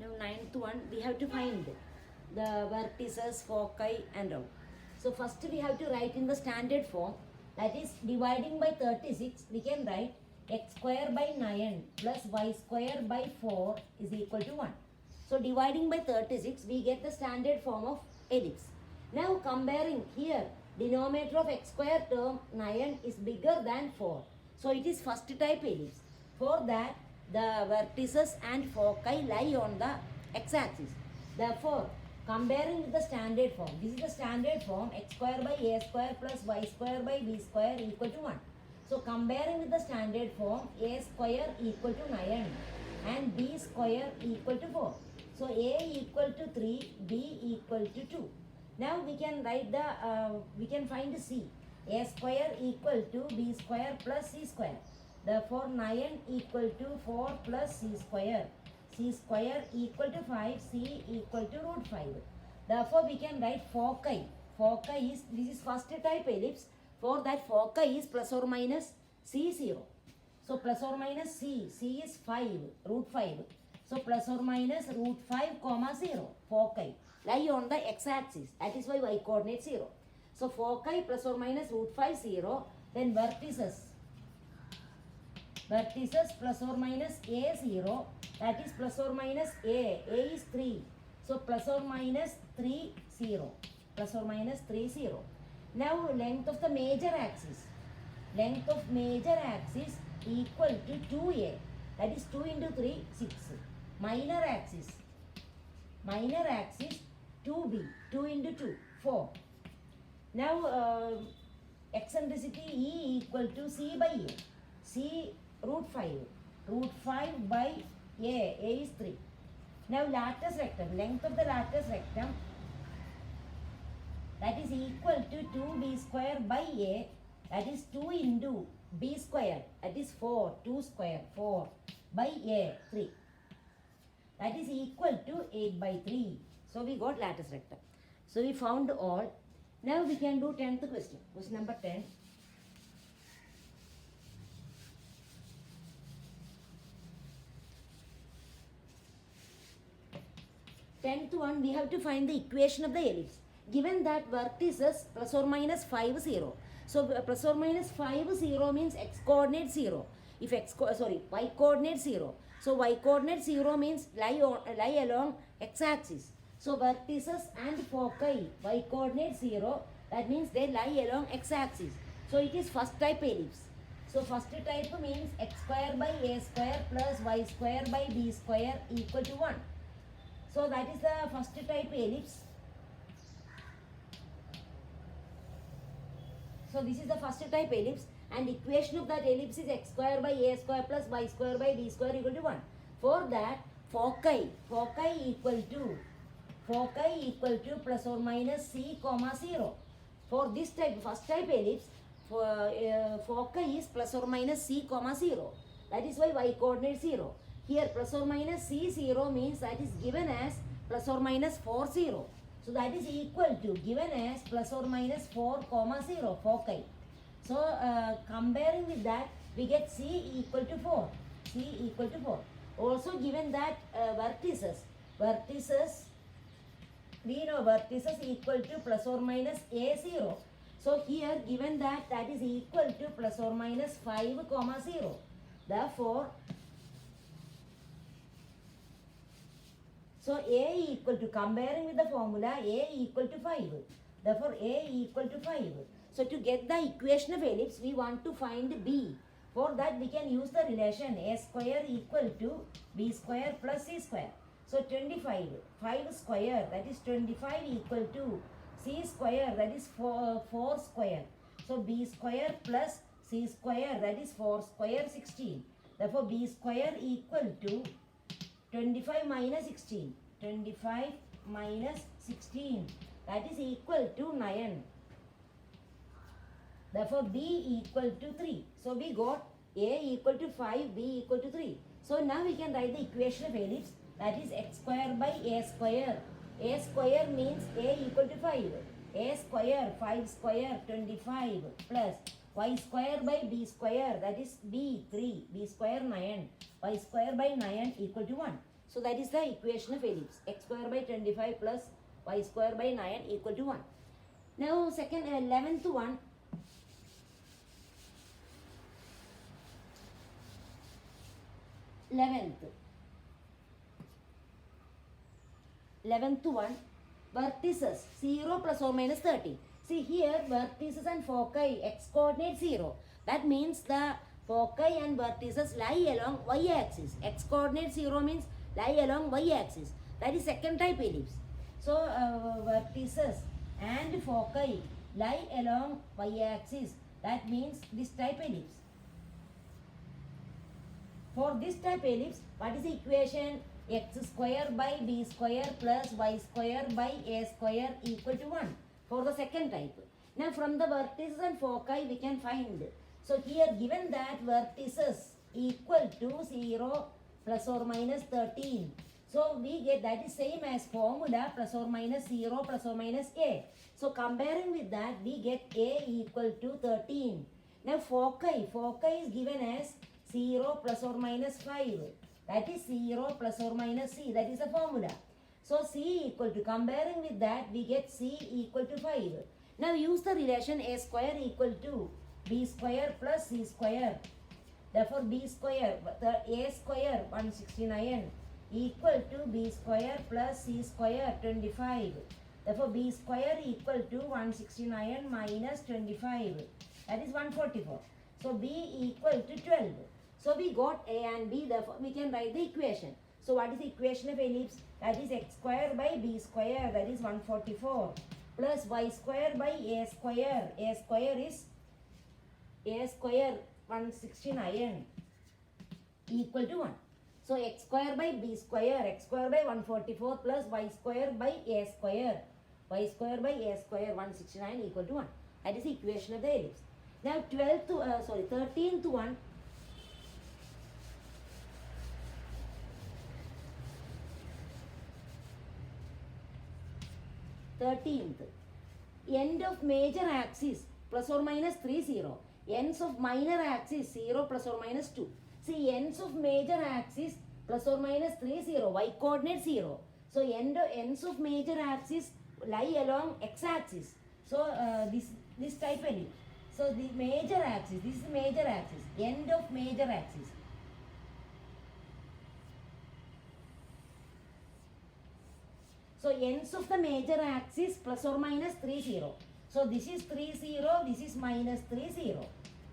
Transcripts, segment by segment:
Now ninth one, we have to find the vertices, foci and all. So first we have to write in the standard form, that is dividing by 36, we can write x square by 9 plus y square by 4 is equal to 1. So dividing by 36, we get the standard form of ellipse. Now comparing here, denominator of x square term 9 is bigger than 4. So it is first type ellipse. For that, the vertices and foci lie on the x-axis. Therefore, comparing with the standard form, this is the standard form, x square by a square plus y square by b square equal to 1. So comparing with the standard form, a square equal to 9 and b square equal to 4. So a equal to 3, b equal to 2. Now we can write the, we can find c. A square equal to b square plus c square. Therefore 9 equal to 4 plus c square. C square equal to 5, c equal to root 5. Therefore we can write foci. Foci is, this is first type ellipse. For that foci is plus or minus c0. So plus or minus c is 5, root 5. So plus or minus root 5 comma 0, foci lie on the x-axis. That is why y coordinate 0. So foci plus or minus root 5 0. Then vertices plus or minus a 0. That is plus or minus a. A is 3. So plus or minus 3 0. Plus or minus 3 0. Now length of the major axis. Length of major axis equal to 2a. That is 2 into 3 6. Minor axis 2b. 2 into 2 4. Now eccentricity E equal to c by a. C root 5. Root 5 by a. A is 3. Now latus rectum. Length of the latus rectum, that is equal to 2b square by a. That is 2 into b square. That is 4. 2 square 4 by a 3. That is equal to 8 by 3. So we got latus rectum. So we found all. Now we can do 10th question. Question number 10. Tenth one, we have to find the equation of the ellipse. Given that vertices plus or minus 5 0. So plus or minus 5 0 means x coordinate 0. If y coordinate 0. So y coordinate 0 means lie along x-axis. So vertices and foci y coordinate 0. That means they lie along x-axis. So it is first type ellipse. So first type means x square by a square plus y square by b square equal to 1. So that is the first type ellipse. So this is the first type ellipse, and equation of that ellipse is x square by a square plus y square by b square equal to 1. For that, foci equal to plus or minus c comma 0. For this type, first type ellipse, foci is plus or minus c comma 0. That is why y coordinate 0. Here plus or minus c 0 means that is given as plus or minus 4 0. So that is equal to given as plus or minus 4 comma 0 foci. So comparing with that, we get c equal to 4. C equal to 4. Also given that vertices, we know vertices equal to plus or minus a 0. So here given that is equal to plus or minus 5 comma 0. Therefore, so A equal to, comparing with the formula, A equal to 5. Therefore, A equal to 5. So to get the equation of ellipse, we want to find B. For that, we can use the relation A square equal to B square plus C square. So 25. 5 square, that is 25 equal to C square, that is 4 square. So B square plus C square, that is 4 square 16. Therefore, B square equal to 25 minus 16. 25 minus 16. That is equal to 9. Therefore, B equal to 3. So, we got A equal to 5, B equal to 3. So, now we can write the equation of ellipse. That is x square by A square. A square means A equal to 5. A square, 5 square, 25 plus y square by b square, that is b 3, b square 9, y square by 9 equal to 1. So that is the equation of ellipse. X square by 25 plus y square by 9 equal to 1. Now second 11th one. 11th one, vertices 0 plus or minus 30. See here vertices and foci x coordinate 0. That means the foci and vertices lie along y axis. X coordinate 0 means lie along y axis. That is second type ellipse. So vertices and foci lie along y axis. That means this type ellipse. For this type ellipse, what is the equation? X square by b square plus y square by a square equal to 1 for the second type. Now from the vertices and foci we can find. So here given that vertices equal to 0 plus or minus 13. So we get that is same as formula plus or minus 0 plus or minus a. So comparing with that we get a equal to 13. Now foci is given as 0 plus or minus 5. That is 0 plus or minus c. That is the formula. So c equal to, comparing with that, we get c equal to 5. Now use the relation a square equal to b square plus c square. Therefore b square, the a square 169 equal to b square plus c square 25. Therefore b square equal to 169 minus 25. That is 144. So b equal to 12. So we got a and b, therefore we can write the equation. So what is the equation of ellipse? That is x square by b square, that is 144, plus y square by a square. A square is a square 169 equal to 1. So x square by b square, x square by 144 plus y square by a square. Y square by a square 169 equal to 1. That is the equation of the ellipse. Now 13th one. 13th, end of major axis plus or minus 3, 0. Ends of minor axis 0 plus or minus 2. See, ends of major axis plus or minus 3, 0. Y coordinate 0. So ends of major axis lie along x axis. So this type ellipse. So the major axis, this is major axis, end of major axis. So ends of the major axis plus or minus 3, 0. So this is 3, 0, this is minus 3, 0.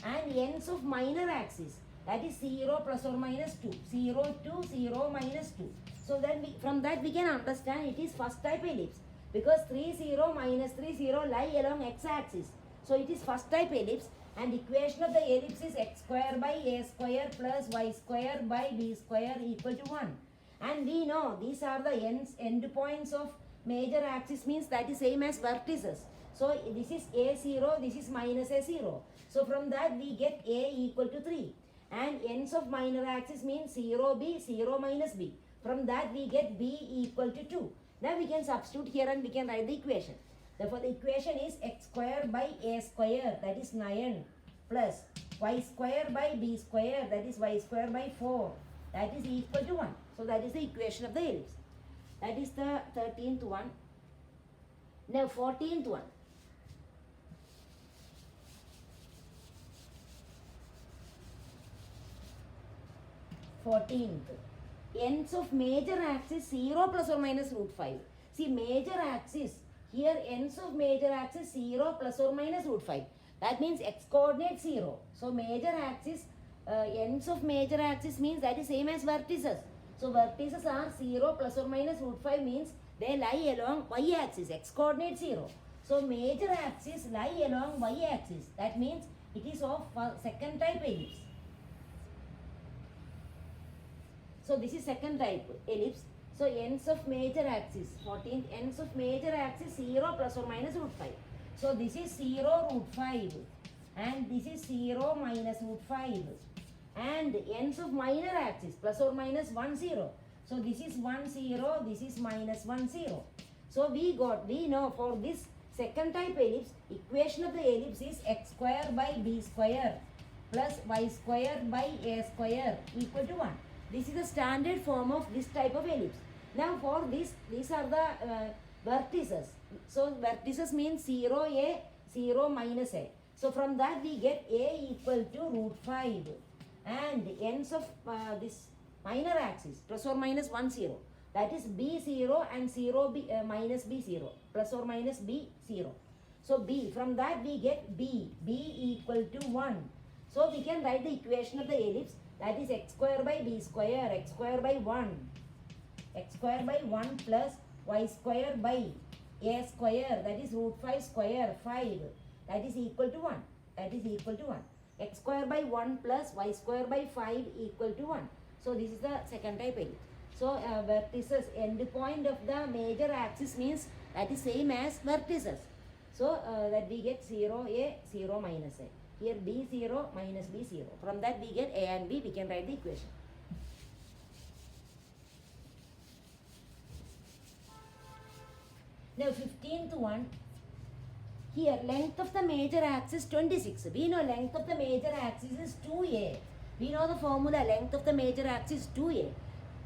And ends of minor axis, that is 0 plus or minus 2. 0, 2, 0, minus 2. So then from that we can understand it is first type ellipse. Because 3, 0, minus 3, 0 lie along x axis. So it is first type ellipse, and equation of the ellipse is x square by a square plus y square by b square equal to 1. And we know these are the end points of major axis, means that is same as vertices. So this is a0, this is minus a0. So from that we get a equal to 3. And ends of minor axis means 0b, 0 minus b. From that we get b equal to 2. Now we can substitute here and we can write the equation. Therefore the equation is x square by a square, that is 9, plus y square by b square, that is y square by 4. That is equal to 1. So that is the equation of the ellipse. That is the 13th one. Now 14th one. 14th. Ends of major axis 0 plus or minus root 5. See, major axis, here ends of major axis 0 plus or minus root 5. That means x coordinate 0. So major axis, ends of major axis means that is same as vertices. So vertices are 0 plus or minus root 5 means they lie along y axis, x coordinate 0. So major axis lie along y axis. That means it is of second type ellipse. So this is second type ellipse. So ends of major axis, 14th, ends of major axis 0 plus or minus root 5. So this is 0 root 5 and this is 0 minus root 5. And ends of minor axis plus or minus 1, 0. So this is 1, 0, this is minus 1, 0. So we know for this second type ellipse, equation of the ellipse is x square by b square plus y square by a square equal to 1. This is the standard form of this type of ellipse. Now for this, these are the vertices. So vertices means 0, A, 0, minus A. So from that we get A equal to root 5. And ends of this minor axis, plus or minus 1, 0. That is B0 and 0, B, minus B0, plus or minus B0. So B, from that we get B equal to 1. So we can write the equation of the ellipse, that is x square by b square, x square by 1. X square by 1 plus y square by a square, that is root 5 square, 5. That is equal to 1. That is equal to 1. X square by 1 plus y square by 5 equal to 1. So this is the second type ellipse. So vertices, end point of the major axis means that is same as vertices. So that we get 0, A, 0, minus A. Here B0 minus B0. From that we get A and B. We can write the equation. Now 15th one. Here length of the major axis 26. We know length of the major axis is 2A. We know the formula, length of the major axis 2A.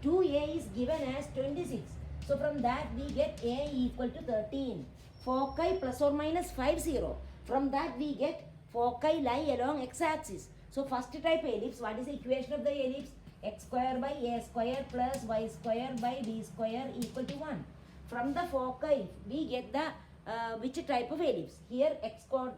2A is given as 26. So from that we get A equal to 13. Foci plus or minus 50. From that we get foci lie along x-axis. So first type ellipse, what is the equation of the ellipse? X square by A square plus y square by B square equal to 1. From the foci we get the which type of ellipse? Here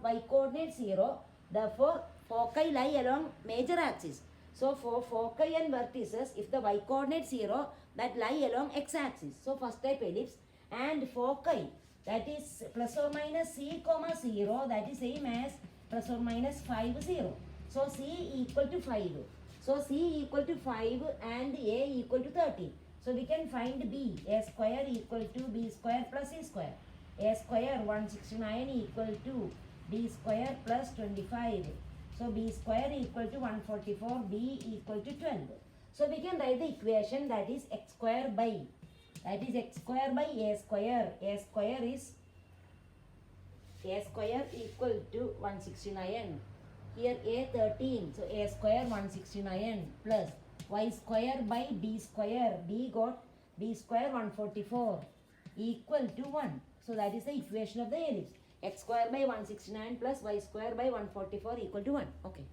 y coordinate 0. Therefore foci lie along major axis. So for foci and vertices, if the y coordinate 0, that lie along x-axis. So first type ellipse. And foci, that is plus or minus c comma 0, that is same as plus or minus 5, 0. So c equal to 5. So c equal to 5 and a equal to 30. So we can find b, a square equal to b square plus c square. A square 169 equal to b square plus 25. So b square equal to 144, b equal to 12. So we can write the equation, that is x square by, that is x square by a square. A square is a square equal to 169. Here a 13. So a square 169 plus y square by b square. B got b square 144 equal to 1. So that is the equation of the ellipse. X square by 169 plus y square by 144 equal to 1. Okay.